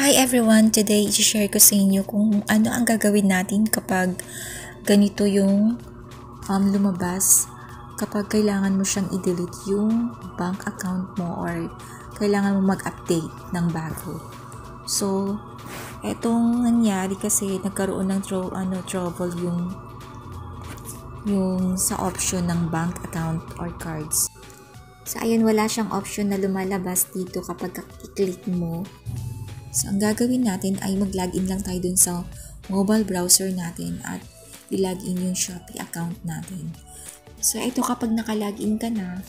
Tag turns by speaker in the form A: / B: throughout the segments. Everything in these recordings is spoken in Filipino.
A: Hi everyone! Today, i-share ko sa inyo kung ano ang gagawin natin kapag ganito yung lumabas. Kapag kailangan mo siyang i-delete yung bank account mo or kailangan mo mag-update ng bago. So, etong nangyari kasi nagkaroon ng trouble yung sa option ng bank account or cards. So, ayun, wala siyang option na lumalabas dito kapag i-click mo. So, ang gagawin natin ay mag-login lang tayo dun sa mobile browser natin at i-login yung Shopee account natin. So, ito kapag naka-login ka na,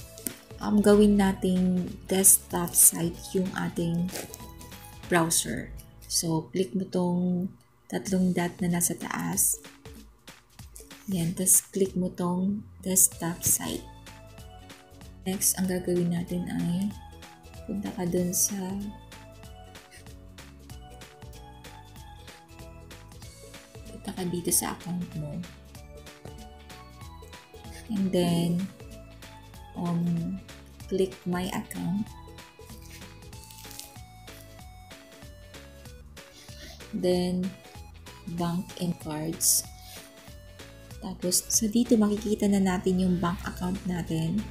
A: gawin nating desktop site yung ating browser. So, click mo tong tatlong dot na nasa taas. Yan, tapos click mo tong desktop site. Next, ang gagawin natin ay punta ka dun sa ka dito sa account mo. And then, click my account. Then, bank and cards. Tapos, so dito makikita na natin yung bank account natin.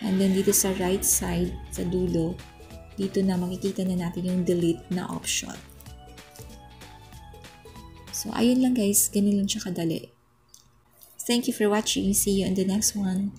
A: And then, dito sa right side, sa dulo, dito na makikita na natin yung delete na option. So, ayun lang guys. Ganun lang siya kadali. Thank you for watching. See you in the next one.